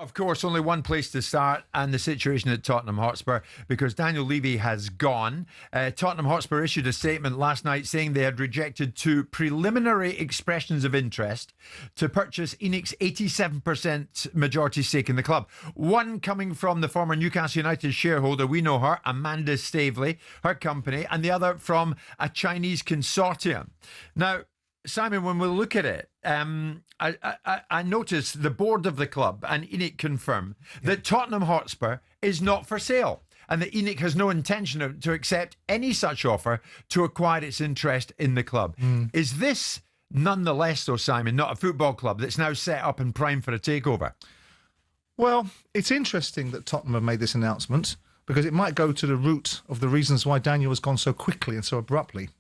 Of course, only one place to start, and the situation at Tottenham Hotspur, because Daniel Levy has gone. Tottenham Hotspur issued a statement last night saying they had rejected 2 preliminary expressions of interest to purchase ENIC's 87% majority stake in the club. One coming from the former Newcastle United shareholder, we know her, Amanda Staveley, her company, and the other from a Chinese consortium. Now, Simon, when we look at it, I noticed the board of the club and ENIC confirm that Tottenham Hotspur is not for sale, and that ENIC has no intention to accept any such offer to acquire its interest in the club. Is this nonetheless, though, Simon, not a football club that's now set up and primed for a takeover? Well, it's interesting that Tottenham have made this announcement, because it might go to the root of the reasons why Daniel has gone so quickly and so abruptly.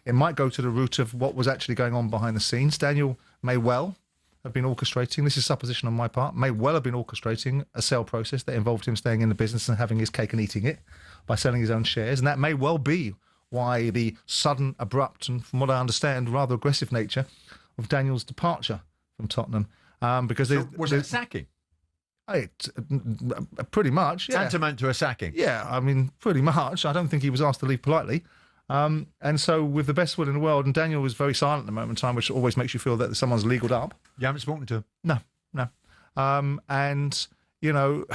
It might go to the root of what was actually going on behind the scenes. Daniel may well have been orchestrating, this is supposition on my part, may well have been orchestrating a sale process that involved him staying in the business and having his cake and eating it by selling his own shares. And that may well be why the sudden, abrupt, and from what I understand, rather aggressive nature of Daniel's departure from Tottenham. Because was it a sacking? Pretty much, yeah. Tantamount to a sacking? Yeah, I mean, pretty much. I don't think he was asked to leave politely. And so with the best will in the world, and Daniel was very silent at the moment in time, which always makes you feel that someone's legaled up. You haven't spoken to him? No. And, you know,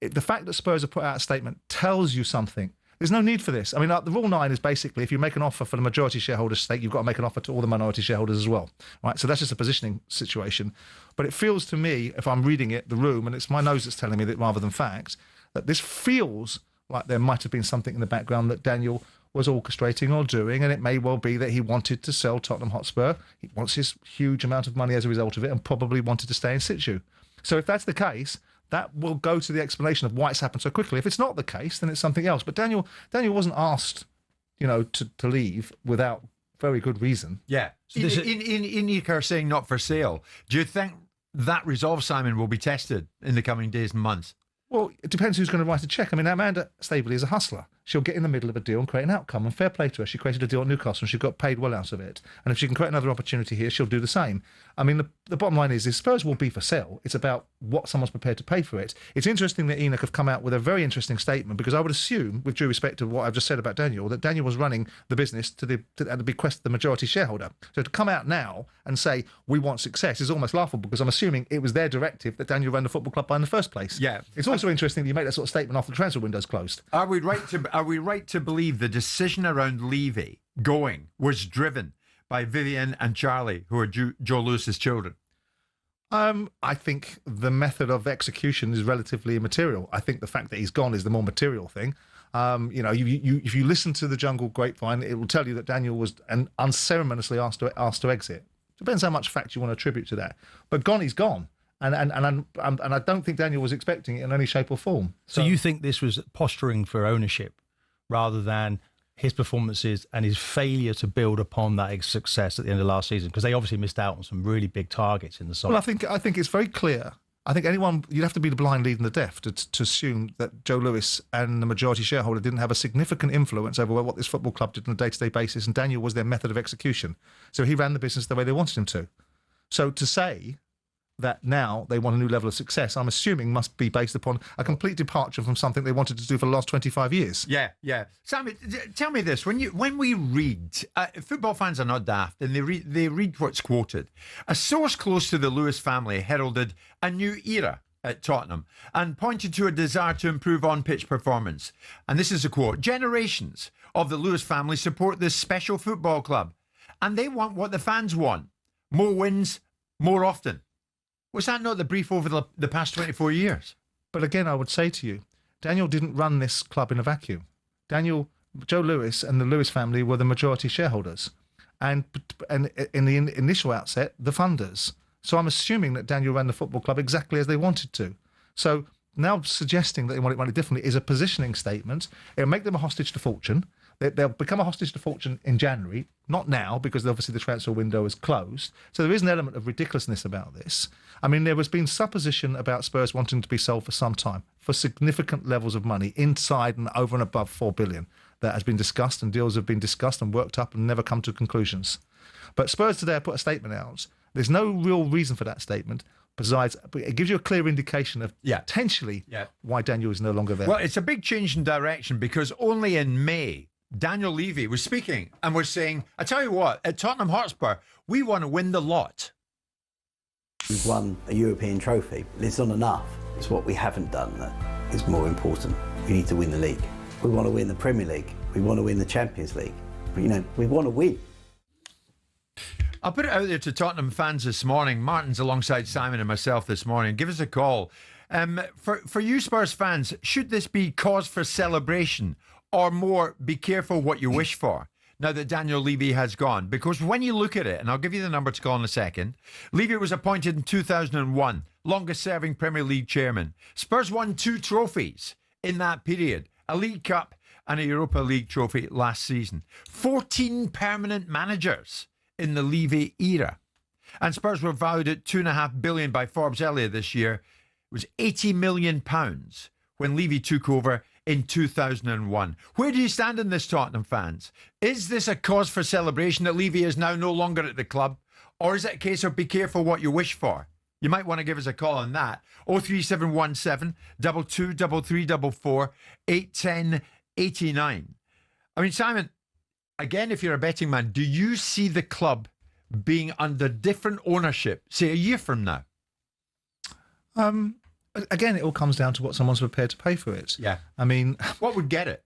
the fact that Spurs have put out a statement tells you something. There's no need for this. I mean, the Rule 9 is basically if you make an offer for the majority shareholder's stake, you've got to make an offer to all the minority shareholders as well. Right? So that's just a positioning situation. But it feels to me, if I'm reading it, the room, and it's my nose that's telling me that rather than facts, that this feels like there might have been something in the background that Daniel was orchestrating or doing, and it may well be that he wanted to sell Tottenham Hotspur. He wants his huge amount of money as a result of it, and probably wanted to stay in situ. So if that's the case, that will go to the explanation of why it's happened so quickly. If it's not the case, then it's something else. But Daniel wasn't asked, you know, to leave without very good reason. Yeah. So ENIC are saying not for sale. Do you think that resolve, Simon, will be tested in the coming days and months? Well, it depends who's going to write a cheque. I mean, Amanda Staveley is a hustler. She'll get in the middle of a deal and create an outcome. And fair play to her. She created a deal at Newcastle and she got paid well out of it. And if she can create another opportunity here, she'll do the same. I mean, the bottom line is Spurs will be for sale. It's about what someone's prepared to pay for it. It's interesting that ENIC have come out with a very interesting statement, because I would assume, with due respect to what I've just said about Daniel, that Daniel was running the business at the bequest of the majority shareholder. So to come out now and say, we want success, is almost laughable, because I'm assuming it was their directive that Daniel ran the football club by in the first place. Yeah. It's also interesting that you make that sort of statement after the transfer window's closed. Are we right to believe the decision around Levy going was driven by Vivian and Charlie, who are Joe Lewis's children? I think the method of execution is relatively immaterial. I think the fact that he's gone is the more material thing. You know, if you listen to the Jungle Grapevine, it will tell you that Daniel was unceremoniously asked to exit. Depends how much fact you want to attribute to that. But gone, he's gone. And I don't think Daniel was expecting it in any shape or form. So you think this was posturing for ownership rather than his performances and his failure to build upon that success at the end of last season? Because they obviously missed out on some really big targets in the side. Well, I think it's very clear. I think you'd have to be the blind leading the deaf to assume that Joe Lewis and the majority shareholder didn't have a significant influence over what this football club did on a day-to-day basis, and Daniel was their method of execution. So he ran the business the way they wanted him to. So to say that now they want a new level of success, I'm assuming must be based upon a complete departure from something they wanted to do for the last 25 years. Yeah. Sammy, tell me this. When we read, football fans are not daft, and they read what's quoted. A source close to the Lewis family heralded a new era at Tottenham and pointed to a desire to improve on-pitch performance. And this is a quote: "Generations of the Lewis family support this special football club, and they want what the fans want: more wins, more often." Was that not the brief over the past 24 years? But again, I would say to you, Daniel didn't run this club in a vacuum. Joe Lewis and the Lewis family were the majority shareholders. And in the initial outset, the funders. So I'm assuming that Daniel ran the football club exactly as they wanted to. So now suggesting that they want it running differently is a positioning statement. It'll make them a hostage to fortune. They'll become a hostage to fortune in January, not now, because obviously the transfer window is closed. So there is an element of ridiculousness about this. I mean, there has been supposition about Spurs wanting to be sold for some time, for significant levels of money, inside and over and above $4 billion. That has been discussed, and deals have been discussed and worked up and never come to conclusions. But Spurs today have put a statement out. There's no real reason for that statement, Besides, it gives you a clear indication of potentially why Daniel is no longer there. Well, it's a big change in direction because only in May, Daniel Levy was speaking and was saying, I tell you what, at Tottenham Hotspur, we want to win the lot. We've won a European trophy. It's not enough. It's what we haven't done that is more important. We need to win the league. We want to win the Premier League. We want to win the Champions League. But, we want to win. I'll put it out there to Tottenham fans this morning. Martin's alongside Simon and myself this morning. Give us a call. For you Spurs fans, should this be cause for celebration or more be careful what you wish for now that Daniel Levy has gone? Because when you look at it, and I'll give you the number to call in a second, Levy was appointed in 2001, longest serving Premier League chairman. Spurs won 2 trophies in that period, a League Cup and a Europa League trophy last season. 14 permanent managers in the Levy era. And Spurs were valued at £2.5 billion by Forbes earlier this year. It was £80 million when Levy took over in 2001. Where do you stand in this, Tottenham fans? Is this a cause for celebration that Levy is now no longer at the club? Or is it a case of be careful what you wish for? You might want to give us a call on that. 03717 223344 810 89. I mean, Simon, again, if you're a betting man, do you see the club being under different ownership, say a year from now? Again, it all comes down to what someone's prepared to pay for it. Yeah. I mean, what would get it?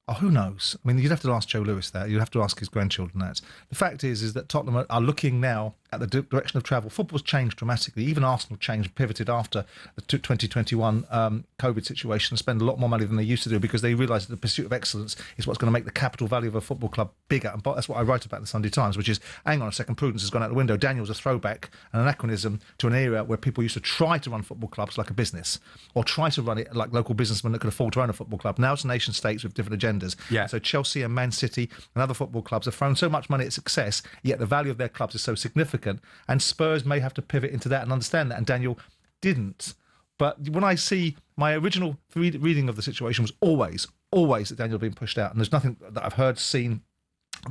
Oh, who knows? I mean, you'd have to ask Joe Lewis that. You'd have to ask his grandchildren that. The fact is that Tottenham are looking now at the direction of travel. Football's changed dramatically. Even Arsenal changed, pivoted after the 2021 COVID situation, and spend a lot more money than they used to do because they realised that the pursuit of excellence is what's going to make the capital value of a football club bigger. And that's what I write about in the Sunday Times, which is, hang on a second, prudence has gone out the window. Daniel's a throwback, an anachronism to an era where people used to try to run football clubs like a business or try to run it like local businessmen that could afford to own a football club. Now it's nation states with different agendas. Yeah. So Chelsea and Man City and other football clubs have thrown so much money at success, yet the value of their clubs is so significant. And Spurs may have to pivot into that and understand that. And Daniel didn't. But when I see my original reading of the situation was always that Daniel had been pushed out. And there's nothing that I've heard, seen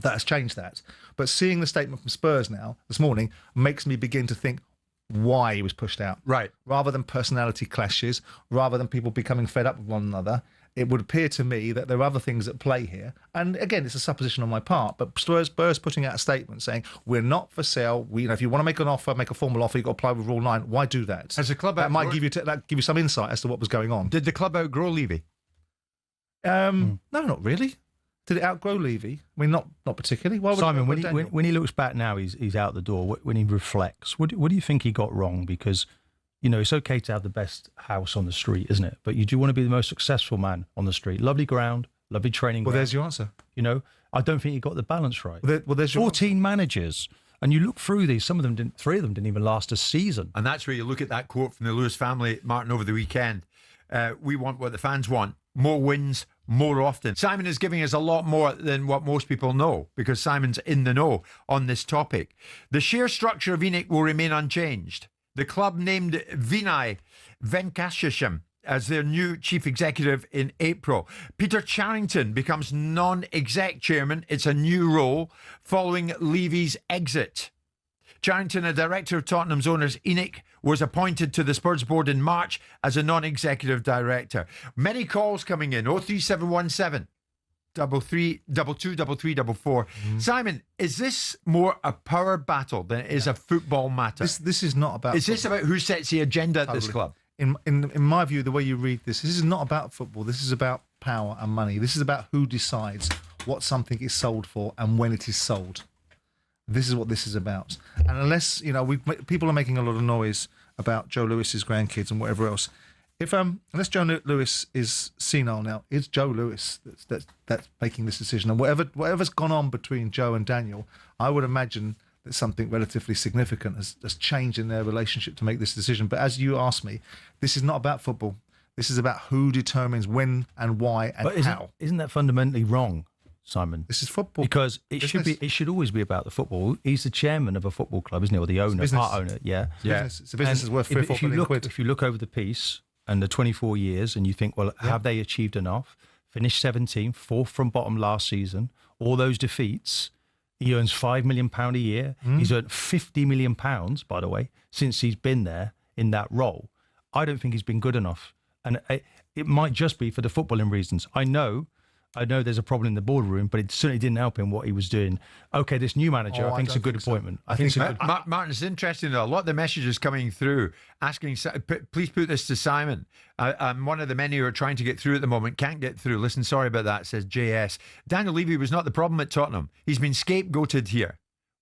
that has changed that. But seeing the statement from Spurs now, this morning, makes me begin to think why he was pushed out. Right. Rather than personality clashes, rather than people becoming fed up with one another, it would appear to me that there are other things at play here. And again, it's a supposition on my part, but Spurs putting out a statement saying, we're not for sale. If you want to make an offer, make a formal offer, you've got to apply with Rule 9. Why do that? As a club, that might give you some insight as to what was going on. Did the club outgrow Levy? No, not really. Did it outgrow Levy? I mean, not particularly. Why would Simon, when he looks back now, he's out the door. When he reflects, what do you think he got wrong? Because it's okay to have the best house on the street, isn't it? But you do want to be the most successful man on the street. Lovely ground, lovely training ground. Well, there's your answer. I don't think you got the balance right. There's your 14 managers. And you look through these, three of them didn't even last a season. And that's where you look at that quote from the Lewis family, Martin, over the weekend. We want what the fans want. More wins, more often. Simon is giving us a lot more than what most people know because Simon's in the know on this topic. The share structure of ENIC will remain unchanged. The club named Vinay Venkatesham as their new chief executive in April. Peter Charrington becomes non-exec chairman. It's a new role following Levy's exit. Charrington, a director of Tottenham's owners ENIC, was appointed to the Spurs board in March as a non-executive director. Many calls coming in. 03717 3344. Simon, is this more a power battle than it is a football matter? This is not about. Is this about who sets the agenda at this club? In my view, the way you read this is not about football. This is about power and money. This is about who decides what something is sold for and when it is sold. This is what this is about. And unless people are making a lot of noise about Joe Lewis's grandkids and whatever else. Unless Joe Lewis is senile now, it's Joe Lewis that's making this decision. And whatever's gone on between Joe and Daniel, I would imagine that something relatively significant has changed in their relationship to make this decision. But as you asked me, this is not about football. This is about who determines when and why and how. Isn't that fundamentally wrong, Simon? This is football. Because it should always be about the football. He's the chairman of a football club, isn't he? Or the owner, part owner. Yeah. It's a business that's worth £3 or £4 billion quid. If you look over the piece and the 24 years and you think, well, have they achieved enough? Finished 17th, fourth from bottom last season. All those defeats. He earns £5 million a year. He's earned £50 million, by the way, since he's been there in that role, I don't think he's been good enough. And it might just be for the footballing reasons. I know there's a problem in the boardroom, but it certainly didn't help him what he was doing. Okay, this new manager, I think it's a good appointment. I think it's a good. Martin, it's interesting though. A lot of the messages coming through asking, please put this to Simon. I'm one of the many who are trying to get through at the moment. Can't get through. Listen, sorry about that, says JS. Daniel Levy was not the problem at Tottenham. He's been scapegoated here.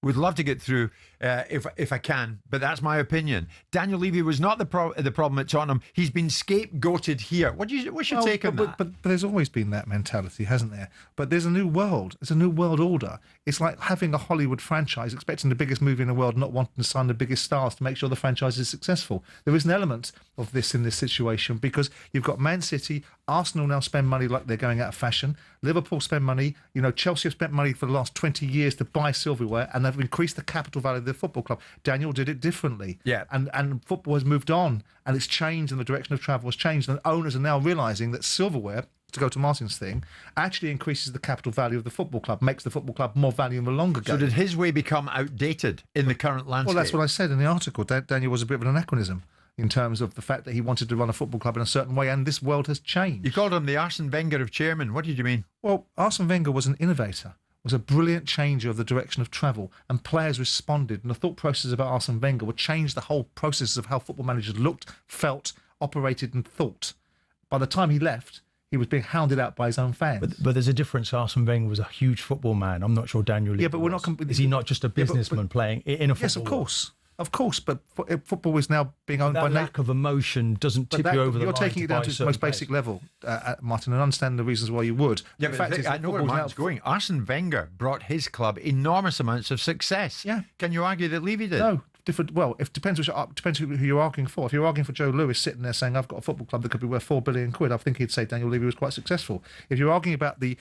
Would love to get through if I can, but that's my opinion. Daniel Levy was not the problem at Tottenham. He's been scapegoated here. What's your take on that? But there's always been that mentality, hasn't there? But there's a new world. It's a new world order. It's like having a Hollywood franchise, expecting the biggest movie in the world, not wanting to sign the biggest stars to make sure the franchise is successful. There is an element of this in this situation because you've got Man City, Arsenal now spend money like they're going out of fashion. Liverpool spend money. You know, Chelsea have spent money for the last 20 years to buy silverware, and they've increased the capital value of their football club. Daniel did it differently. Yeah. And football has moved on, and it's changed, and the direction of travel has changed, and owners are now realising that silverware, to go to Martin's thing, actually increases the capital value of the football club, makes the football club more value in the longer game. So did his way become outdated in the current landscape? Well, that's what I said in the article. Daniel was a bit of an anachronism in terms of the fact that he wanted to run a football club in a certain way, and this world has changed. You called him the Arsene Wenger of chairman. What did you mean? Well, Arsene Wenger was an innovator, was a brilliant changer of the direction of travel, and players responded, and the thought process about Arsene Wenger would change the whole process of how football managers looked, felt, operated and thought. By the time he left, he was being hounded out by his own fans. But there's a difference. Arsene Wenger was a huge football man. I'm not sure Daniel Levy but we're not. Is he not just a businessman playing in a football? Yes, of course. Of course, but football is now being owned by... That lack of emotion doesn't tip you over the line. You're taking it down to its most basic level, Martin, and understand the reasons why you would. Yeah, I know where Martin's going. Arsene Wenger brought his club enormous amounts of success. Yeah. Can you argue that Levy did? No. Different. Well, it depends who you're arguing for. If you're arguing for Joe Lewis sitting there saying, I've got a football club that could be worth £4 billion, I think he'd say Daniel Levy was quite successful. If you're arguing about the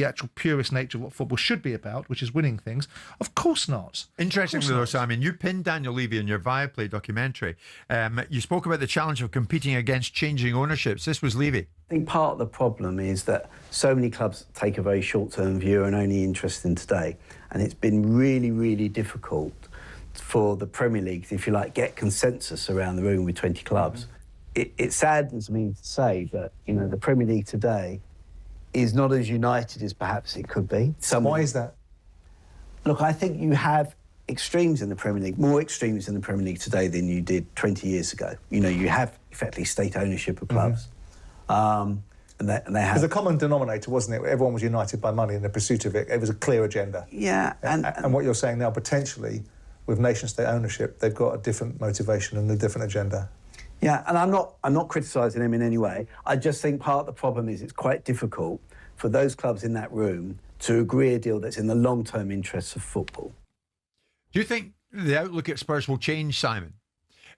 actual purest nature of what football should be about, which is winning things, of course not. Interestingly though, Simon, you pinned Daniel Levy in your Viaplay documentary. You spoke about the challenge of competing against changing ownerships. This was Levy. I think part of the problem is that so many clubs take a very short-term view and only interested in today, and it's been really, really difficult for the Premier League, if you like, get consensus around the room with 20 clubs. It saddens me to say that, you know, the Premier League today is not as united as perhaps it could be. Why is that? Look, I think you have extremes in the Premier League, more extremes in the Premier League today than you did 20 years ago. You know, you have effectively state ownership of clubs. And they have... There's a common denominator, wasn't it? Everyone was united by money in the pursuit of it. It was a clear agenda. Yeah. And what you're saying now, potentially, with nation-state ownership, they've got a different motivation and a different agenda. Yeah, and I'm not criticising them in any way. I just think part of the problem is it's quite difficult for those clubs in that room to agree a deal that's in the long-term interests of football. Do you think the outlook at Spurs will change, Simon?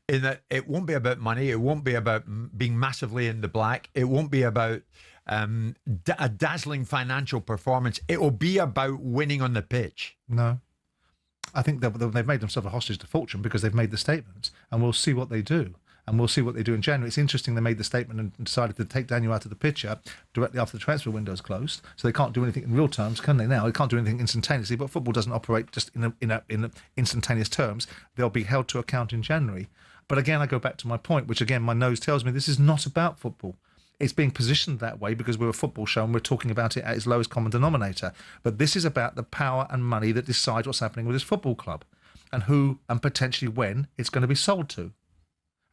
In that it won't be about money, it won't be about being massively in the black, it won't be about a dazzling financial performance, it will be about winning on the pitch. No. I think that they've made themselves a hostage to fortune because they've made the statements, and we'll see what they do. And we'll see what they do in January. It's interesting they made the statement and decided to take Daniel out of the picture directly after the transfer window is closed. So they can't do anything in real terms, can they now? They can't do anything instantaneously, but football doesn't operate just in instantaneous terms. They'll be held to account in January. But again, I go back to my point, which again, my nose tells me this is not about football. It's being positioned that way because we're a football show and we're talking about it at its lowest common denominator. But this is about the power and money that decides what's happening with this football club and who and potentially when it's going to be sold to.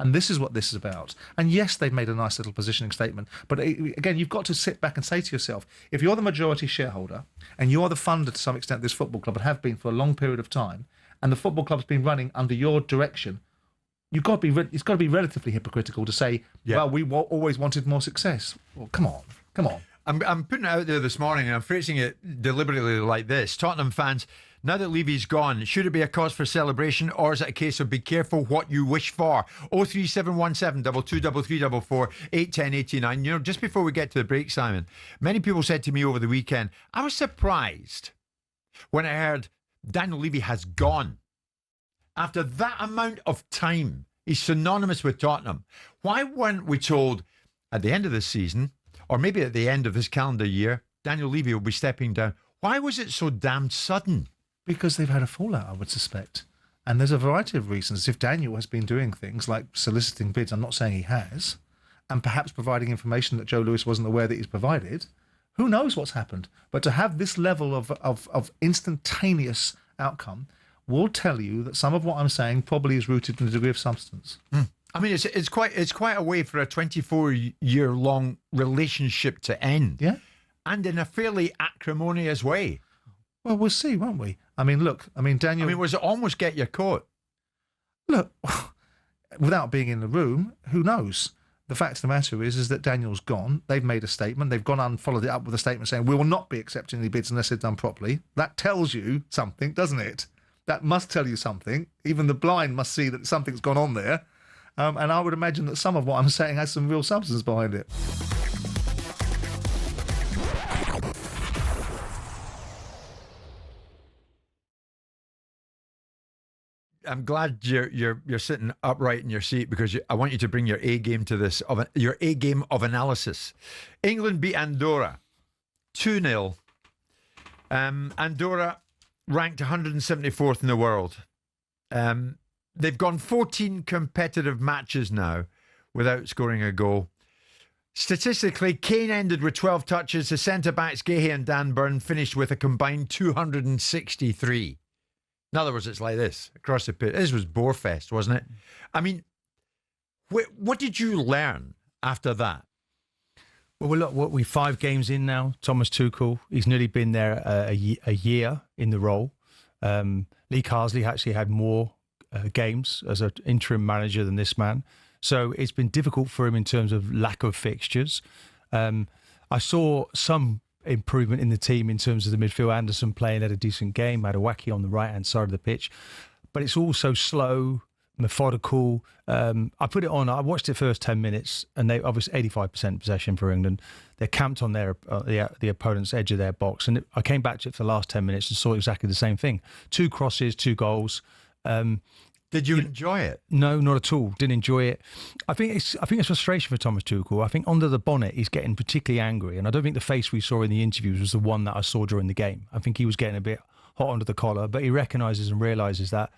And this is what this is about. And yes, they've made a nice little positioning statement. But again, you've got to sit back and say to yourself, if you're the majority shareholder and you're the funder to some extent of this football club and have been for a long period of time, and the football club's been running under your direction, it's got to be relatively hypocritical to say, well, we always wanted more success. Well, come on. I'm putting it out there this morning, and I'm phrasing it deliberately like this. Tottenham fans, now that Levy's gone, should it be a cause for celebration, or is it a case of be careful what you wish for? 03717 223344 81089. You know, just before we get to the break, Simon, many people said to me over the weekend, I was surprised when I heard Daniel Levy has gone. After that amount of time, he's synonymous with Tottenham. Why weren't we told at the end of this season, or maybe at the end of this calendar year, Daniel Levy will be stepping down? Why was it so damn sudden? Because they've had a fallout, I would suspect. And there's a variety of reasons. If Daniel has been doing things like soliciting bids, I'm not saying he has, and perhaps providing information that Joe Lewis wasn't aware that he's provided, who knows what's happened? But to have this level of instantaneous outcome will tell you that some of what I'm saying probably is rooted in a degree of substance. I mean, it's quite a way for a 24-year-long relationship to end. Yeah. And in a fairly acrimonious way. Well, we'll see, won't we? I mean, look, Daniel... was it almost get your coat? Look, without being in the room, who knows? The fact of the matter is that Daniel's gone. They've made a statement. They've gone and followed it up with a statement saying, we will not be accepting any bids unless they're done properly. That tells you something, doesn't it? That must tell you something. Even the blind must see that something's gone on there. And I would imagine that some of what I'm saying has some real substance behind it. I'm glad you're sitting upright in your seat because I want you to bring your A game to this, your A game of analysis. England beat Andorra 2-0. Andorra ranked 174th in the world. They've gone 14 competitive matches now without scoring a goal. Statistically, Kane ended with 12 touches. The centre-backs, Gahey and Dan Burn, finished with a combined 263. In other words, it's like this, across the pitch. This was Borefest, wasn't it? I mean, what did you learn after that? Well, look, we're 5 games in now. Thomas Tuchel, he's nearly been there a year in the role. Lee Carsley actually had more games as an interim manager than this man. So it's been difficult for him in terms of lack of fixtures. I saw some improvement in the team in terms of the midfield. Anderson playing at a decent game, Adewaki on the right-hand side of the pitch. But it's also slow, methodical. I put it on, I watched the first 10 minutes and they obviously 85% possession for England. They're camped on their the opponent's edge of their box. And I came back to it for the last 10 minutes and saw exactly the same thing. 2 crosses, 2 goals. Did you enjoy it? No, not at all. Didn't enjoy it. I think it's frustration for Thomas Tuchel. I think under the bonnet he's getting particularly angry, and I don't think the face we saw in the interviews was the one that I saw during the game. I think he was getting a bit hot under the collar, but he recognises and realises that,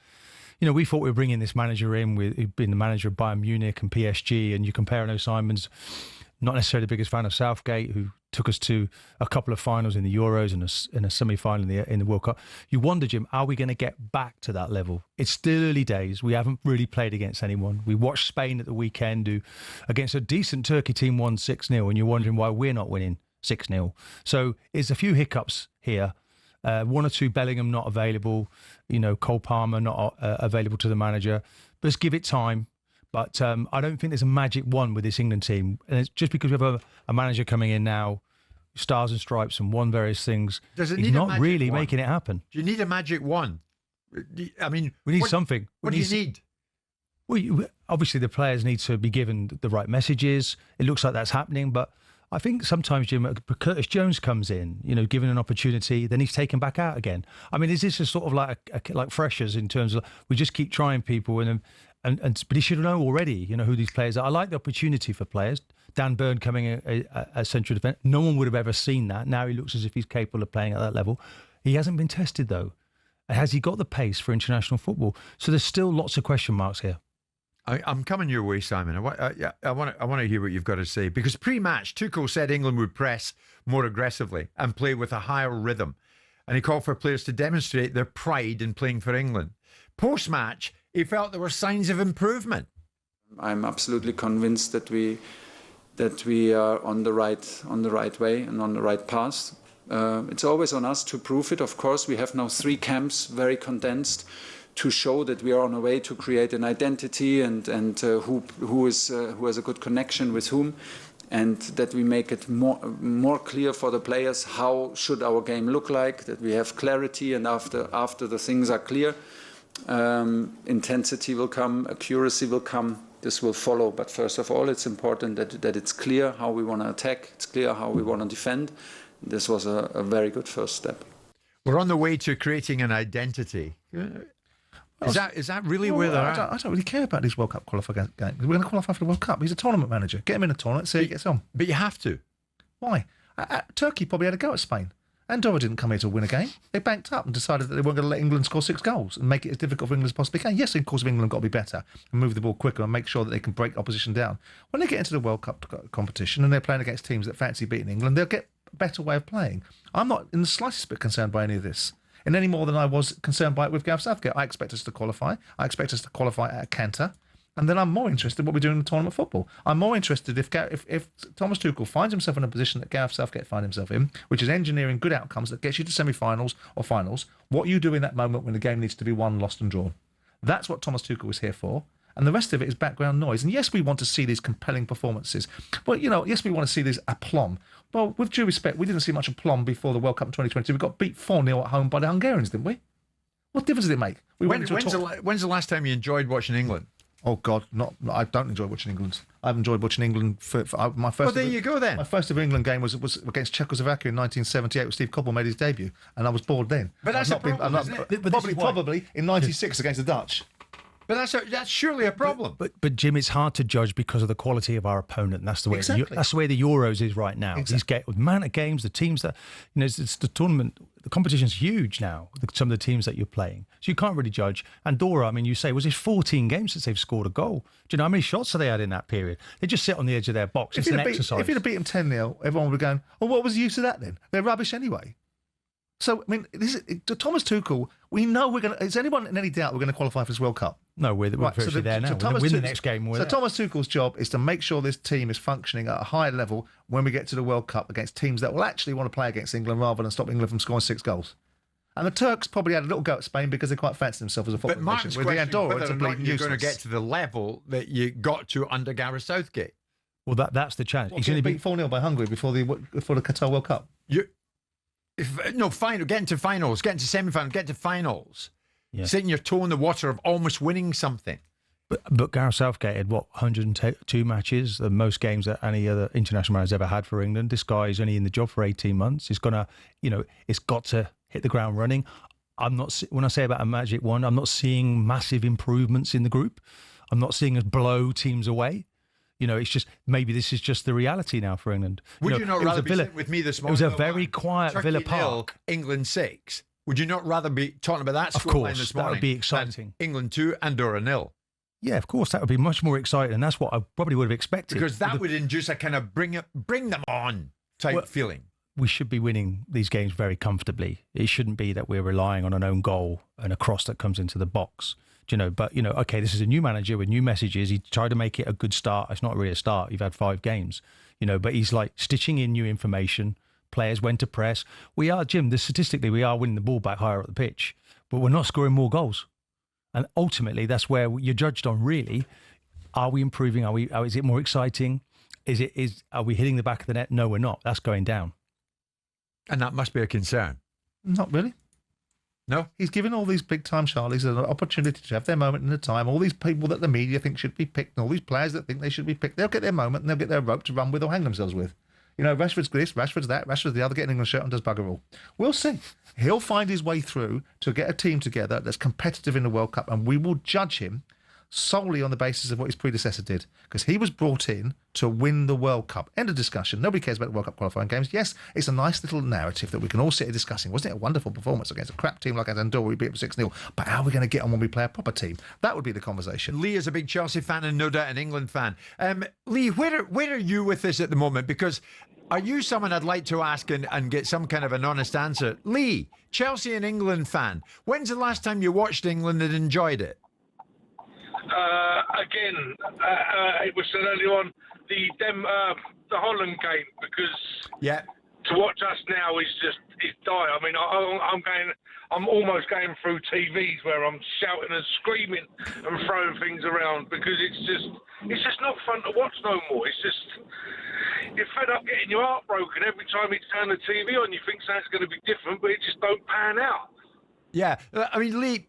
we thought we were bringing this manager in. He'd been the manager of Bayern Munich and PSG, and you compare Arno Simon's, not necessarily the biggest fan of Southgate, who took us to a couple of finals in the Euros and a semi-final in the World Cup. You wonder, Jim, are we going to get back to that level? It's still early days. We haven't really played against anyone. We watched Spain at the weekend who, against a decent Turkey team, won 6-0, and you're wondering why we're not winning 6-0. So there's a few hiccups here. 1 or 2 Bellingham not available, Cole Palmer not available to the manager. But let's give it time. But I don't think there's a magic wand with this England team. And it's just because we have a manager coming in now, stars and stripes and won various things. Does it he's need not a magic really wand? making it happen. Do you need a magic wand? I mean, we need something. What do you need? Well, obviously the players need to be given the right messages. It looks like that's happening, but I think sometimes, Jim, Curtis Jones comes in, given an opportunity, then he's taken back out again. I mean, is this a sort of like freshers in terms of we just keep trying people but he should know already, who these players are. I like the opportunity for players. Dan Burn coming as central defence. No one would have ever seen that. Now he looks as if he's capable of playing at that level. He hasn't been tested, though. Has he got the pace for international football? So there's still lots of question marks here. I'm coming your way, Simon. I want to hear what you've got to say. Because pre-match, Tuchel said England would press more aggressively and play with a higher rhythm. And he called for players to demonstrate their pride in playing for England. Post-match, he felt there were signs of improvement. I'm absolutely convinced that we are on the right way and on the right path. It's always on us to prove it. Of course, we have now 3 camps, very condensed, to show that we are on a way to create an identity and who has a good connection with whom, and that we make it more clear for the players how should our game look like. That we have clarity, and after the things are clear, intensity will come, accuracy will come. This will follow, but first of all, it's important that it's clear how we want to attack. It's clear how we want to defend. This was a very good first step. We're on the way to creating an identity. Is that really where they're at? I don't really care about these World Cup qualifying games. We're going to qualify for the World Cup. He's a tournament manager. Get him in a tournament, see how he gets on. But you have to. Why? Turkey probably had a go at Spain. Andorra didn't come here to win a game. They banked up and decided that they weren't going to let England score 6 goals and make it as difficult for England as possibly can. Yes, of course, England got to be better and move the ball quicker and make sure that they can break opposition down. When they get into the World Cup competition and they're playing against teams that fancy beating England, they'll get a better way of playing. I'm not in the slightest bit concerned by any of this, and any more than I was concerned by it with Gareth Southgate. I expect us to qualify. I expect us to qualify at a canter. And then I'm more interested in what we do in the tournament football. I'm more interested if Thomas Tuchel finds himself in a position that Gareth Southgate finds himself in, which is engineering good outcomes that gets you to semi-finals or finals, what you do in that moment when the game needs to be won, lost and drawn. That's what Thomas Tuchel is here for. And the rest of it is background noise. And yes, we want to see these compelling performances. But, yes, we want to see this aplomb. Well, with due respect, we didn't see much aplomb before the World Cup in 2022. We got beat 4-0 at home by the Hungarians, didn't we? What difference did it make? When's the last time you enjoyed watching England? Oh God, I don't enjoy watching England. I've enjoyed watching England for my first. Well, there you go then. My first ever England game was against Czechoslovakia in 1978, when Steve Coppell made his debut, and I was bored then. But that's a problem, isn't it? Probably in '96 against the Dutch. But that's surely a problem. But Jim, it's hard to judge because of the quality of our opponent. And that's the way that's the way the Euros is right now. Exactly. With the amount of games, the teams that it's the tournament. The competition's huge now. Some of the teams that you're playing, so you can't really judge. Andorra, I mean, you say was it 14 games since they've scored a goal? Do you know how many shots have they had in that period? They just sit on the edge of their box. It's an exercise. If you'd have beat them 10-0, everyone would be going, "Oh, what was the use of that then? They're rubbish anyway." So, I mean, Thomas Tuchel, we know we're going to... Is anyone in any doubt we're going to qualify for this World Cup? No, we're virtually there now. We're going to win the next game. Thomas Tuchel's job is to make sure this team is functioning at a higher level when we get to the World Cup against teams that will actually want to play against England rather than stop England from scoring 6 goals. And the Turks probably had a little go at Spain because they quite fancied themselves as a football nation. With the Andorra, it's a bleeding you're going to get to the level that you got to under Gareth Southgate. Well, that's the challenge. He's going to beat 4-0 by Hungary before the Qatar World Cup. Getting to finals, getting to semi-finals, getting to finals. Yeah. Sitting your toe in the water of almost winning something. But Gareth Southgate had, 102 matches, the most games that any other international man has ever had for England. This guy's only in the job for 18 months. It's it's got to hit the ground running. When I say about a magic wand, I'm not seeing massive improvements in the group. I'm not seeing us blow teams away. It's just maybe this is just the reality now for England. Would you not rather be sitting with me this morning? It was a very quiet Turkey Villa Park. England 6. Would you not rather be talking about that scoreline this morning? That would be exciting. England 2, Andorra 0. Yeah, of course, that would be much more exciting, and that's what I probably would have expected. Because that would induce a kind of bring them on type feeling. We should be winning these games very comfortably. It shouldn't be that we're relying on an own goal and a cross that comes into the box. But okay, this is a new manager with new messages. He tried to make it a good start. It's not really a start. You've had 5 games, but he's like stitching in new information. Players when to press. We are, Jim, statistically, we are winning the ball back higher up the pitch, but we're not scoring more goals. And ultimately, that's where you're judged on, really. Are we improving? Is it more exciting? Are we hitting the back of the net? No, we're not. That's going down. And that must be a concern. Not really. No? He's given all these big-time Charlies an opportunity to have their moment in the time. All these people that the media think should be picked and all these players that think they should be picked, they'll get their moment and they'll get their rope to run with or hang themselves with. Rashford's this, Rashford's that, Rashford's the other, getting an England shirt and does bugger all. We'll see. He'll find his way through to get a team together that's competitive in the World Cup, and we will judge him solely on the basis of what his predecessor did, because he was brought in to win the World Cup. End of discussion. Nobody cares about the World Cup qualifying games. Yes, it's a nice little narrative that we can all sit here discussing. Wasn't it a wonderful performance against a crap team like Andorra? We beat them 6-0. But how are we going to get on when we play a proper team? That would be the conversation. Lee is a big Chelsea fan and no doubt an England fan. Lee, where are you with this at the moment? Because are you someone I'd like to ask and get some kind of an honest answer? Lee, Chelsea and England fan. When's the last time you watched England and enjoyed it? It was said earlier on the Holland game, because to watch us now is dire. I mean, I'm almost going through TVs where I'm shouting and screaming and throwing things around, because it's just not fun to watch no more. It's just, you're fed up getting your heart broken every time you turn the TV on. You think something's going to be different, but it just don't pan out. Yeah, I mean, Lee,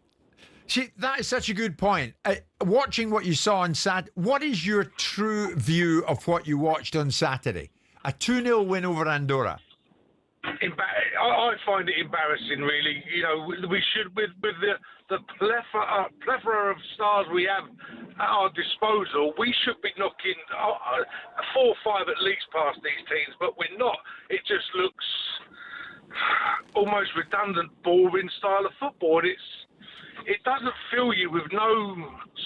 see, that is such a good point. Watching what you saw on Saturday, what is your true view of what you watched on Saturday? A 2-0 win over Andorra. I find it embarrassing, really. We should, with the plethora of stars we have at our disposal, we should be knocking 4 or 5 at least past these teams, but we're not. It just looks almost redundant, boring style of football. And it doesn't fill you with no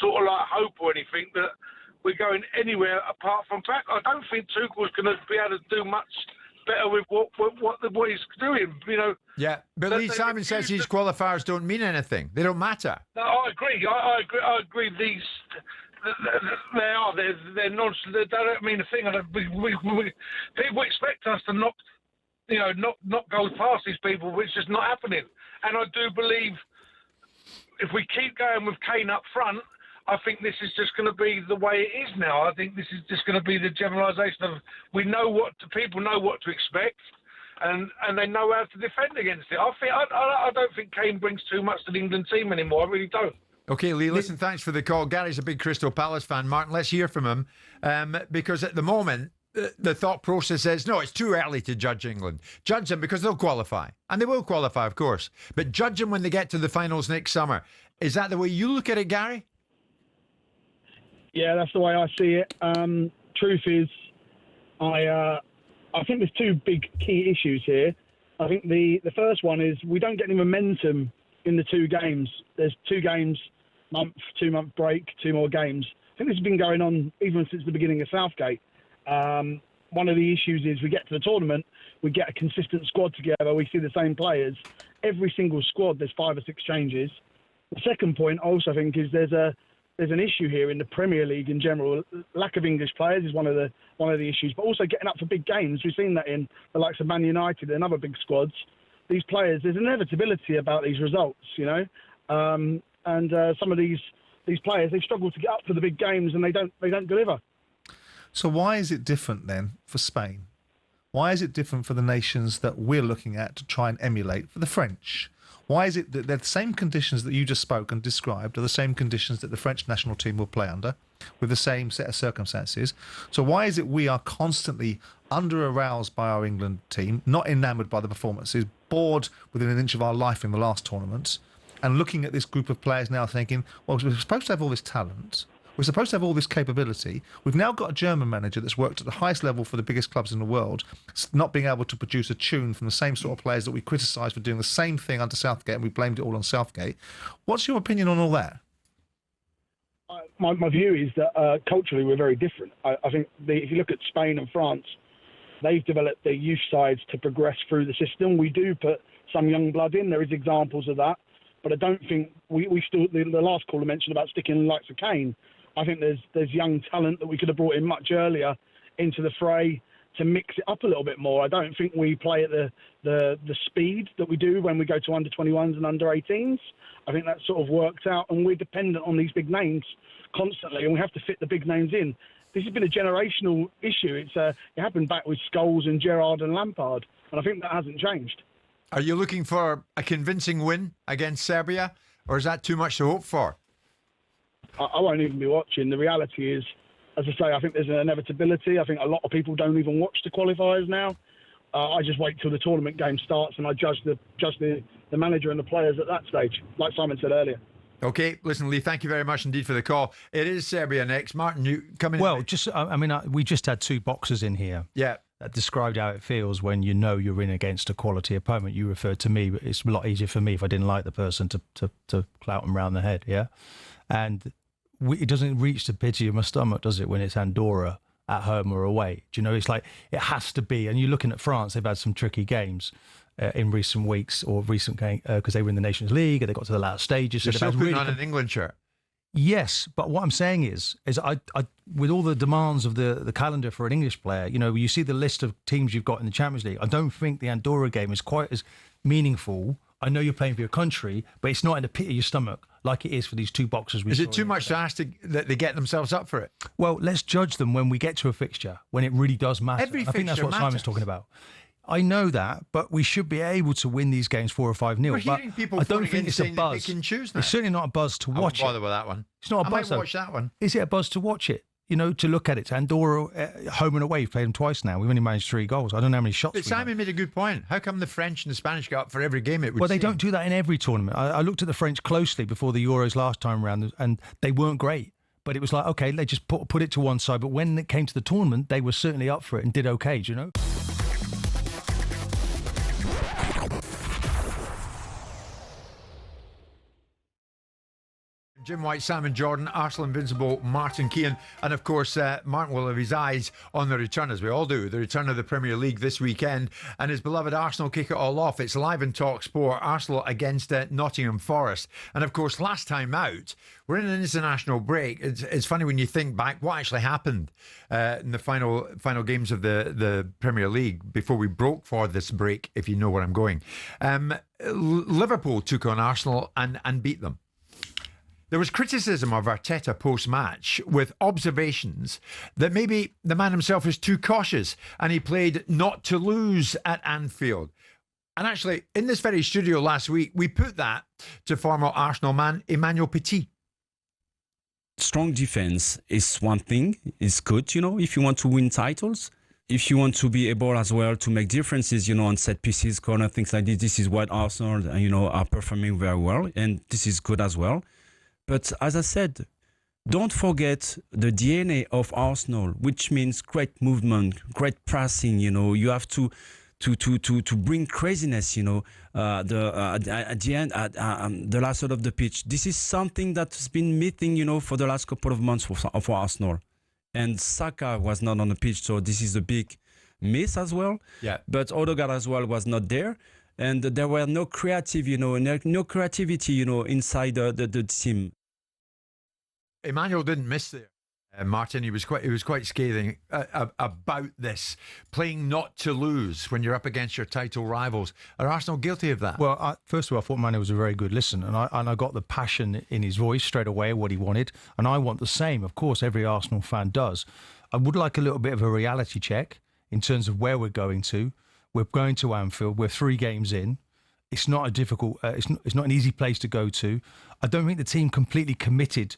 sort of like hope or anything that we're going anywhere apart from back. I don't think Tuchel's going to be able to do much better with what he's doing, you know. Yeah, but Lee Simon says these qualifiers don't mean anything. They don't matter. No, I agree. I agree. These they're nonsense. They don't mean a thing. People expect us to not go past these people, which is not happening. And I do believe if we keep going with Kane up front, I think this is just going to be the way it is now. I think this is just going to be the generalisation of people know what to expect, and they know how to defend against it. I don't think Kane brings too much to the England team anymore. I really don't. Okay, Lee, listen, thanks for the call. Gary's a big Crystal Palace fan. Martin, let's hear from him, because at the moment, the thought process is, no, it's too early to judge England. Judge them because they'll qualify. And they will qualify, of course. But judge them when they get to the finals next summer. Is that the way you look at it, Gary? Yeah, that's the way I see it. Truth is, I think there's two big key issues here. I think the first one is we don't get any momentum in the two games. There's 2 games, 2-month break, 2 more games. I think this has been going on even since the beginning of Southgate. One of the issues is we get to the tournament, we get a consistent squad together, we see the same players. Every single squad, there's 5 or 6 changes. The second point I also think is there's an issue here in the Premier League in general. Lack of English players is one of the issues, but also getting up for big games. We've seen that in the likes of Man United and other big squads. These players, there's inevitability about these results, you know. Some of these players, they struggle to get up for the big games and they don't deliver. So why is it different then for Spain? Why is it different for the nations that we're looking at to try and emulate for the French? Why is it that the same conditions that you just spoke and described are the same conditions that the French national team will play under, with the same set of circumstances? So why is it we are constantly under-aroused by our England team, not enamoured by the performances, bored within an inch of our life in the last tournament, and looking at this group of players now thinking, well, we're supposed to have all this talent, we're supposed to have all this capability. We've now got a German manager that's worked at the highest level for the biggest clubs in the world, not being able to produce a tune from the same sort of players that we criticised for doing the same thing under Southgate, and we blamed it all on Southgate. What's your opinion on all that? My view is that culturally we're very different. I think if you look at Spain and France, they've developed their youth sides to progress through the system. We do put some young blood in. There is examples of that. But I don't think we still, the last caller mentioned about sticking the likes of Kane. I think there's young talent that we could have brought in much earlier into the fray to mix it up a little bit more. I don't think we play at the speed that we do when we go to under 21s and under 18s. I think that sort of worked out, and we're dependent on these big names constantly, and we have to fit the big names in. This has been a generational issue. It happened back with Scholes and Gerrard and Lampard, and I think that hasn't changed. Are you looking for a convincing win against Serbia, or is that too much to hope for? I won't even be watching. The reality is, as I say, I think there's an inevitability. I think a lot of people don't even watch the qualifiers now. I just wait till the tournament game starts and I judge the manager and the players at that stage, like Simon said earlier. Okay, listen, Lee, thank you very much indeed for the call. It is Serbia next. Martin, you come in. Well, we just had 2 boxers in here. Yeah. That described how it feels when you know you're in against a quality opponent. You referred to me, but it's a lot easier for me if I didn't like the person to clout them round the head, yeah? And it doesn't reach the pity of my stomach, does it, when it's Andorra at home or away? Do you know, it's like it has to be. And you're looking at France, they've had some tricky games in recent weeks or recent game because they were in the Nations League and they got to the last stages. You're so still putting on an England shirt. Yes, but what I'm saying is I with all the demands of the calendar for an English player, you know, you see the list of teams you've got in the Champions League. I don't think the Andorra game is quite as meaningful. I know you're playing for your country, but it's not in the pit of your stomach like it is for these 2 boxers. Is it too much to ask that they get themselves up for it? Well, let's judge them when we get to a fixture, when it really does matter. Every I think that's what matters. Simon's talking about. I know that, but we should be able to win these games 4 or 5-0. We're hearing people I don't think it's a buzz. They can choose now. It's certainly not a buzz to watch it. I won't bother with that one. It's not a buzz. I might watch that one. Is it a buzz to watch it? You know, to look at it. Andorra, home and away, we've played them twice now. We've only managed 3 goals. I don't know how many shots But Simon made a good point. How come the French and the Spanish go up for every game it would Well, they seem? don't do that in every tournament. I looked at the French closely before the Euros last time around, and they weren't great. But it was like, okay, they just put it to one side. But when it came to the tournament, they were certainly up for it and did okay, do you know? Jim White, Simon Jordan, Arsenal invincible Martin Keown, and of course Martin will have his eyes on the return, as we all do, the return of the Premier League this weekend, and his beloved Arsenal kick it all off. It's live in talkSPORT, Arsenal against Nottingham Forest. And of course, last time out, we're in an international break. It's funny when you think back what actually happened in the final games of the Premier League before we broke for this break, if you know where I'm going. Liverpool took on Arsenal and beat them. There was criticism of Arteta post-match with observations that maybe the man himself is too cautious and he played not to lose at Anfield. And actually, in this very studio last week, we put that to former Arsenal man Emmanuel Petit. Strong defense is one thing, it's good, if you want to win titles. If you want to be able as well to make differences, on set pieces, corner, things like this is what Arsenal, are performing very well. And this is good as well. But as I said, don't forget the DNA of Arsenal, which means great movement, great pressing. You have to bring craziness. At the end, the last side of the pitch. This is something that's been missing, for the last couple of months for Arsenal. And Saka was not on the pitch, so this is a big miss as well. Yeah. But Odegaard as well was not there. And there were no creativity, inside the team. Emmanuel didn't miss there, Martin. He was quite scathing about this, playing not to lose when you're up against your title rivals. Are Arsenal guilty of that? Well, first of all, I thought Emmanuel was a very good listener, and I got the passion in his voice straight away, what he wanted, and I want the same. Of course, every Arsenal fan does. I would like a little bit of a reality check in terms of where we're going to. We're going to Anfield. We're 3 games in. It's not a difficult. It's not an easy place to go to. I don't think the team completely committed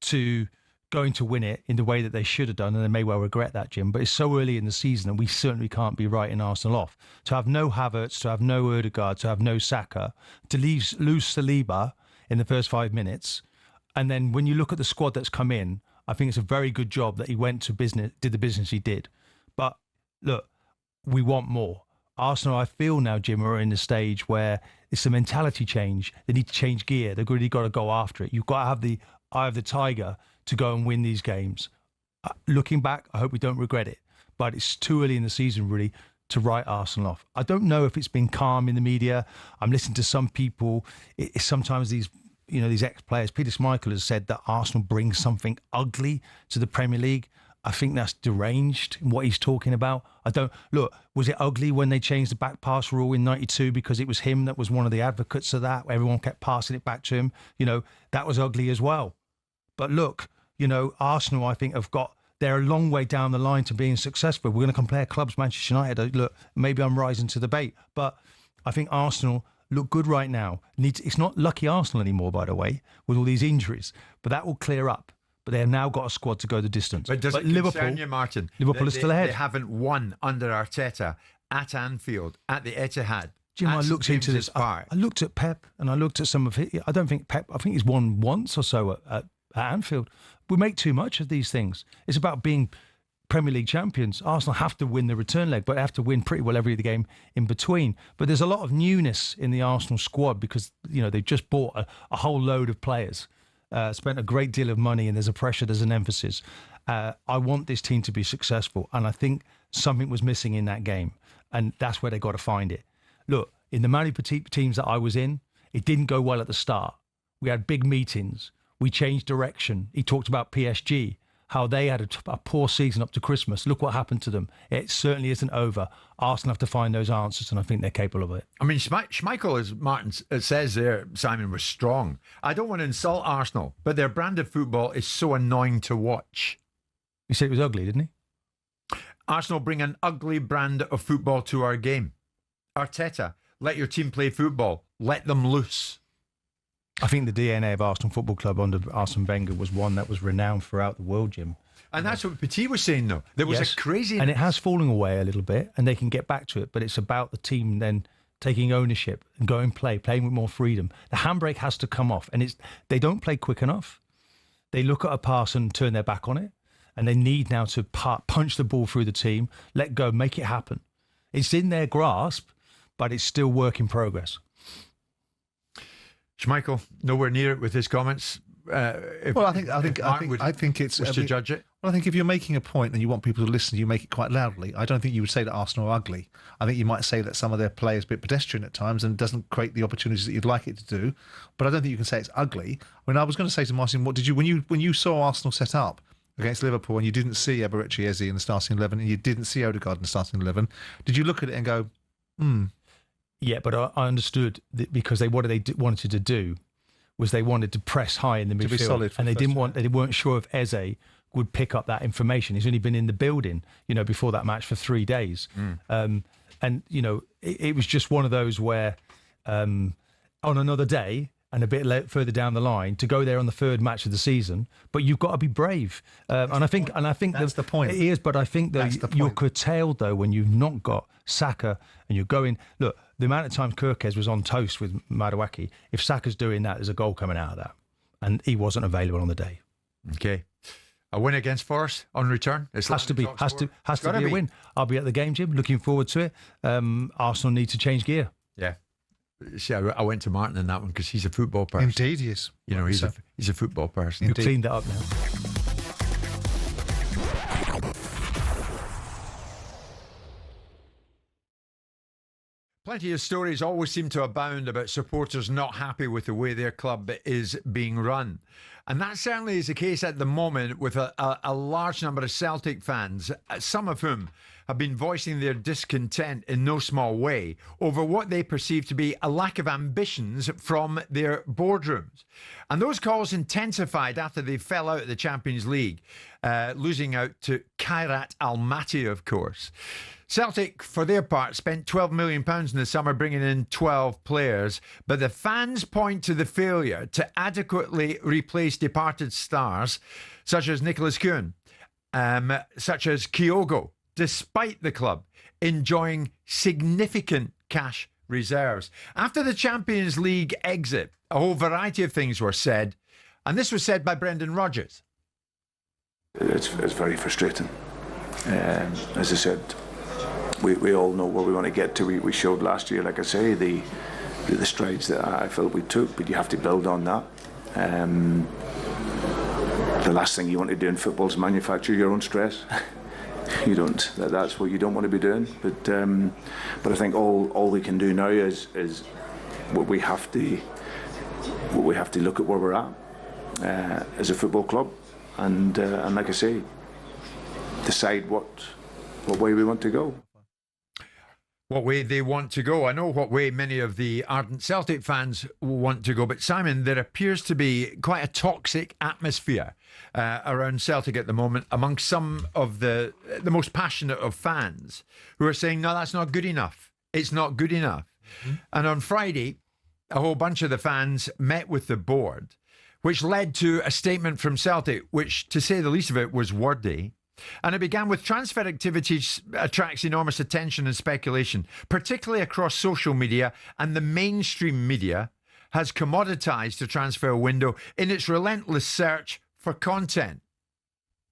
to going to win it in the way that they should have done, and they may well regret that, Jim. But it's so early in the season, and we certainly can't be writing Arsenal off. To have no Havertz, to have no Odegaard, to have no Saka, to lose Saliba in the first 5 minutes, and then when you look at the squad that's come in, I think it's a very good job that he went to business, did the business he did. But look, we want more. Arsenal, I feel now, Jim, are in the stage where it's a mentality change. They need to change gear. They've really got to go after it. You've got to have the eye of the tiger to go and win these games. Looking back, I hope we don't regret it. But it's too early in the season, really, to write Arsenal off. I don't know if it's been calm in the media. I'm listening to some people. It's sometimes these ex-players. Peter Schmeichel has said that Arsenal brings something ugly to the Premier League. I think that's deranged in what he's talking about. Was it ugly when they changed the back pass rule in 92 because it was him that was one of the advocates of that? Everyone kept passing it back to him. That was ugly as well. But look, Arsenal, I think, they're a long way down the line to being successful. We're going to compare clubs, Manchester United. Look, maybe I'm rising to the bait, but I think Arsenal look good right now. It's not lucky Arsenal anymore, by the way, with all these injuries, but that will clear up. But they have now got a squad to go the distance. But does it concern you, Martin? Liverpool is still ahead. They haven't won under Arteta at Anfield, at the Etihad. Jim, I looked into this. I looked at Pep and I looked at some of it. I don't think Pep, I think he's won once or so at Anfield. We make too much of these things. It's about being Premier League champions. Arsenal have to win the return leg, but they have to win pretty well every game in between. But there's a lot of newness in the Arsenal squad because, they've just bought a whole load of players. Spent a great deal of money, and there's a pressure, there's an emphasis. I want this team to be successful, and I think something was missing in that game, and that's where they got to find it. Look, in the Manu Petit teams that I was in, it didn't go well at the start. We had big meetings. We changed direction. He talked about PSG, how they had a poor season up to Christmas. Look what happened to them. It certainly isn't over. Arsenal have to find those answers, and I think they're capable of it. I mean, Schmeichel, as Martin says there, Simon, was strong. I don't want to insult Arsenal, but their brand of football is so annoying to watch. He said it was ugly, didn't he? Arsenal bring an ugly brand of football to our game. Arteta, let your team play football. Let them loose. I think the DNA of Arsenal Football Club under Arsene Wenger was one that was renowned throughout the world, Jim. And that's what Petit was saying, though. There was a crazy... And it has fallen away a little bit, and they can get back to it, but it's about the team then taking ownership and going playing with more freedom. The handbrake has to come off, and they don't play quick enough. They look at a pass and turn their back on it, and they need now to punch the ball through the team, let go, make it happen. It's in their grasp, but it's still work in progress. Schmeichel, nowhere near it with his comments. Well, I think it's to judge it. Well, I think if you're making a point and you want people to listen, you make it quite loudly. I don't think you would say that Arsenal are ugly. I think you might say that some of their play is a bit pedestrian at times and doesn't create the opportunities that you'd like it to do. But I don't think you can say it's ugly. I mean, I was going to say to Martin, what did you when you saw Arsenal set up against Liverpool and you didn't see Eberechi Eze in the starting 11 and you didn't see Odegaard in the starting 11, did you look at it and go, Yeah, but I understood that because wanted to do was they wanted to press high in the midfield, be solid and they weren't sure if Eze would pick up that information. He's only been in the building, before that match for 3 days, and it was just one of those where, on another day and a bit further down the line, to go there on the third match of the season, but you've got to be brave, and I think that's the point. It is, but I think that you're curtailed though when you've not got Saka and you're going. Look, the amount of times Kirkes was on toast with Madueke, if Saka's doing that, there's a goal coming out of that, and he wasn't available on the day. Okay. A win against Forest on return. It has to be a win. I'll be at the game, Jim. Looking forward to it. Arsenal need to change gear. Yeah. See, I went to Martin in that one because he's a football person. Indeed, he is. He's a football person. You've cleaned that up now. Plenty of stories always seem to abound about supporters not happy with the way their club is being run. And that certainly is the case at the moment with a large number of Celtic fans, some of whom have been voicing their discontent in no small way over what they perceive to be a lack of ambitions from their boardrooms. And those calls intensified after they fell out of the Champions League, losing out to Kairat Almaty, of course. Celtic, for their part, spent £12 million in the summer bringing in 12 players, but the fans point to the failure to adequately replace departed stars such as Nicholas Keown, such as Kyogo, despite the club enjoying significant cash reserves. After the Champions League exit, a whole variety of things were said, and this was said by Brendan Rodgers. It's very frustrating. As I said, we all know where we want to get to. We showed last year, like I say, the strides that I felt we took, but you have to build on that. The last thing you want to do in football is manufacture your own stress. You don't. That's what you don't want to be doing. But I think all we can do now is we have to look at where we're at as a football club, and like I say, decide what way we want to go. What way they want to go. I know what way many of the ardent Celtic fans want to go, but Simon, there appears to be quite a toxic atmosphere around Celtic at the moment amongst some of the most passionate of fans who are saying, no, that's not good enough. It's not good enough. Mm-hmm. And on Friday, a whole bunch of the fans met with the board, which led to a statement from Celtic, which, to say the least of it, was wordy. And it began with transfer activities attracts enormous attention and speculation, particularly across social media, and the mainstream media has commoditised the transfer window in its relentless search for content.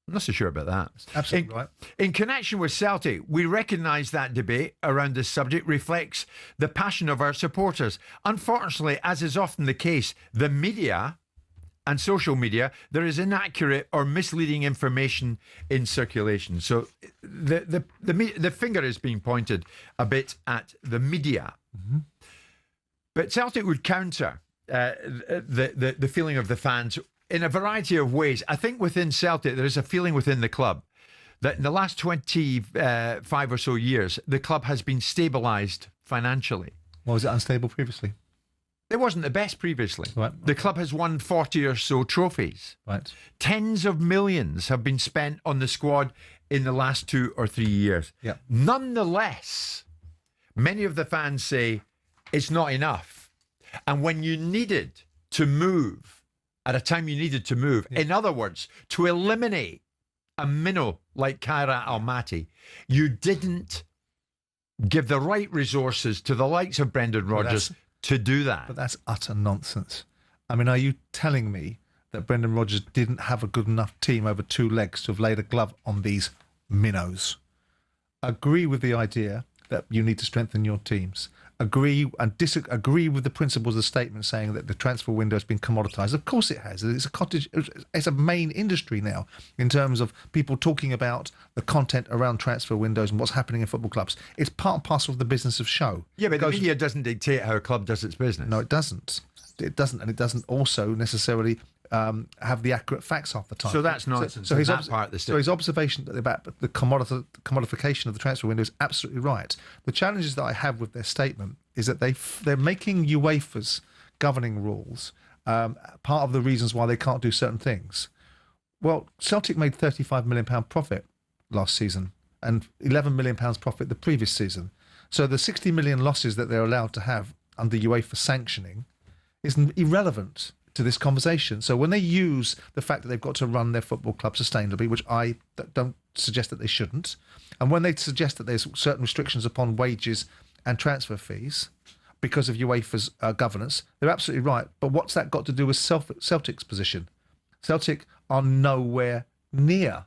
I'm not so sure about that. Absolutely right. In connection with Celtic, we recognise that debate around this subject reflects the passion of our supporters. Unfortunately, as is often the case, the media and social media, there is inaccurate or misleading information in circulation. So the finger is being pointed a bit at the media. Mm-hmm. But Celtic would counter the feeling of the fans in a variety of ways. I think within Celtic, there is a feeling within the club that in the last 25 or so years, the club has been stabilised financially. Well, was it unstable previously? It wasn't the best previously. Right. The club has won 40 or so trophies. Right. Tens of millions have been spent on the squad in the last 2 or 3 years. Yeah. Nonetheless, many of the fans say it's not enough. And when you needed to move, at a time you needed to move, in other words, to eliminate a minnow like Kairat Almaty, you didn't give the right resources to the likes of Brendan Rodgers to do that. But that's utter nonsense. I mean, are you telling me that Brendan Rodgers didn't have a good enough team over 2 legs to have laid a glove on these minnows? Agree with the idea that you need to strengthen your teams. agree and disagree with the principles of the statement saying that the transfer window has been commoditized. Of course it has. It's a main industry now in terms of people talking about the content around transfer windows and what's happening in football clubs. It's part and parcel of the business of show. Yeah, but the media doesn't dictate how a club does its business. No, it doesn't. It doesn't, and it doesn't also necessarily have the accurate facts half the time. So that's nonsense. So his part of the so his observation about the commodification of the transfer window is absolutely right. The challenges that I have with their statement is that they're making UEFA's governing rules part of the reasons why they can't do certain things. Well, Celtic made £35 million profit last season and £11 million profit the previous season. So the 60 million losses that they're allowed to have under UEFA sanctioning is irrelevant to this conversation. So when they use the fact that they've got to run their football club sustainably, which I don't suggest that they shouldn't, and when they suggest that there's certain restrictions upon wages and transfer fees because of UEFA's governance, they're absolutely right. But what's that got to do with Celtic's position? Celtic are nowhere near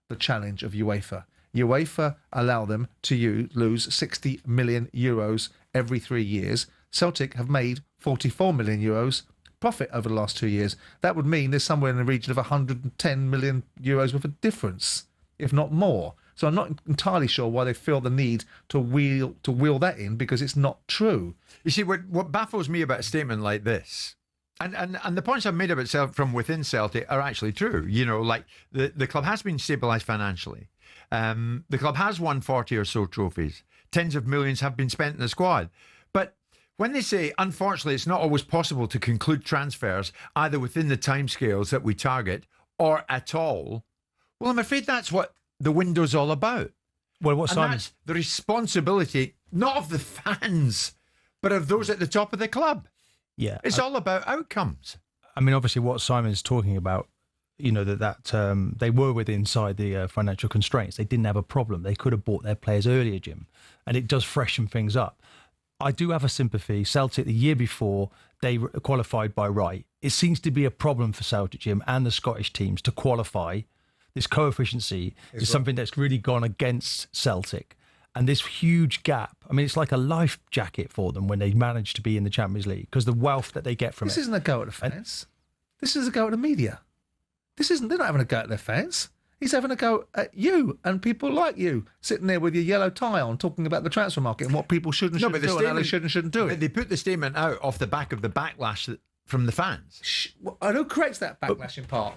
the challenge of UEFA. UEFA allow them to lose 60 million euros every 3 years. Celtic have made 44 million euros profit over the last 2 years. That would mean there's somewhere in the region of 110 million euros worth of difference, if not more. So I'm not entirely sure why they feel the need to wheel that in, because it's not true. You see, what baffles me about a statement like this, and the points I've made about from within Celtic are actually true. You know, like the club has been stabilised financially. The club has won 40 or so trophies. Tens of millions have been spent in the squad. But when they say, unfortunately, it's not always possible to conclude transfers either within the timescales that we target or at all, well, I'm afraid that's what the window's all about. Well, what Simon... that's the responsibility, not of the fans, but of those at the top of the club. Yeah. It's all about outcomes. I mean, obviously, what Simon's talking about, you know, that they were within the financial constraints. They didn't have a problem. They could have bought their players earlier, Jim, and it does freshen things up. I do have a sympathy. Celtic, the year before, they qualified by right. It seems to be a problem for Celtic, Jim, and the Scottish teams to qualify. This coefficiency is something that's really gone against Celtic. And this huge gap, I mean, it's like a life jacket for them when they manage to be in the Champions League, because the wealth that they get from it. This isn't a go at the fans. This is a go at the media. They're not having a go at their fans. He's having a go at you and people like you, sitting there with your yellow tie on, talking about the transfer market and what people should and shouldn't do and how they should and shouldn't do it. They put the statement out off the back of the backlash from the fans. I know creates that backlash in part.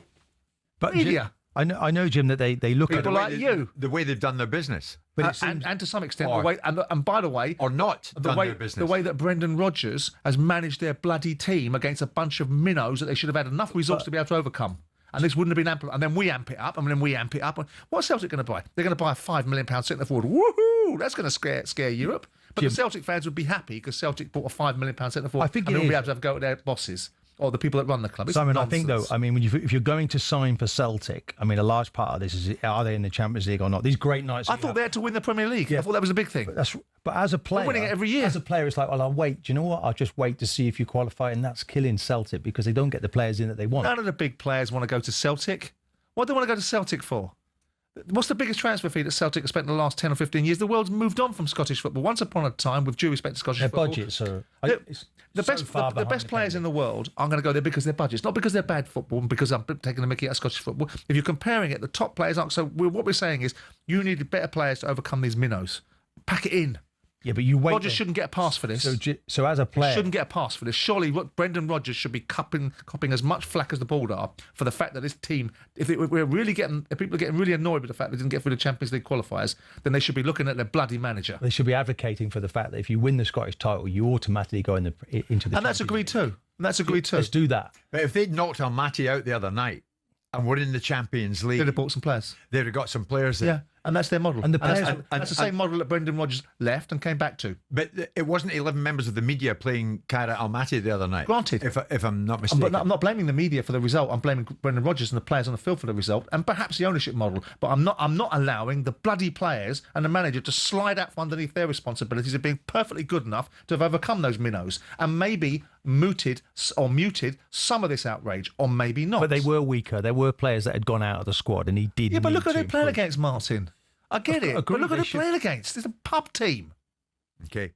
But media. I know, Jim, that they look people at people like you, the way they've done their business, but and to some extent, the way and by the way, or not the way that Brendan Rodgers has managed their bloody team against a bunch of minnows that they should have had enough results to be able to overcome. And this wouldn't have been ample. And then we amp it up, and then we amp it up. What's Celtic going to buy? They're going to buy a £5 million centre forward. Woohoo! That's going to scare Europe. But Jim, the Celtic fans would be happy because Celtic bought a £5 million centre forward. I think and they'll be able to have a go at their bosses or the people that run the club. It's Simon, nonsense. I think, though, I mean, if you're going to sign for Celtic, I mean, a large part of this is, are they in the Champions League or not? These great nights. I thought they had to win the Premier League. Yeah. I thought that was a big thing. But as a player... They're winning it every year. As a player, it's like, well, I'll wait. Do you know what? I'll just wait to see if you qualify, and that's killing Celtic because they don't get the players in that they want. None of the big players want to go to Celtic. What do they want to go to Celtic for? What's the biggest transfer fee that Celtic has spent in the last 10 or 15 years? The world's moved on from Scottish football. Once upon a time, with due respect to Scottish football... Their budgets are... The best players in the world are going to go there because of their budgets, not because they're bad football and because I'm taking the mickey out of Scottish football. If you're comparing it, the top players aren't... So what we're saying is you need better players to overcome these minnows. Pack it in. Yeah, but you wait. Rodgers shouldn't get a pass for this. So as a player, he shouldn't get a pass for this. Surely, Brendan Rodgers should be copping as much flack as the ball are for the fact that this team, if people are getting really annoyed with the fact they didn't get through the Champions League qualifiers, then they should be looking at their bloody manager. They should be advocating for the fact that if you win the Scottish title, you automatically go into the. And that's agreed too. Let's do that. But if they'd knocked Almaty out the other night and were in the Champions League, they'd have bought some players. They'd have got some players there. Yeah. And that's their model. And the players, that's the same model that Brendan Rodgers left and came back to. But it wasn't 11 members of the media playing Cara Almaty the other night. Granted. If I'm not mistaken. I'm not blaming the media for the result. I'm blaming Brendan Rodgers and the players on the field for the result, and perhaps the ownership model. But I'm not allowing the bloody players and the manager to slide out from underneath their responsibilities of being perfectly good enough to have overcome those minnows and maybe muted some of this outrage, or maybe not. But they were weaker. There were players that had gone out of the squad, and he did. Yeah, but look at they playing against Martin. I get it, but look at who they're playing against. It's a pub team. Okay.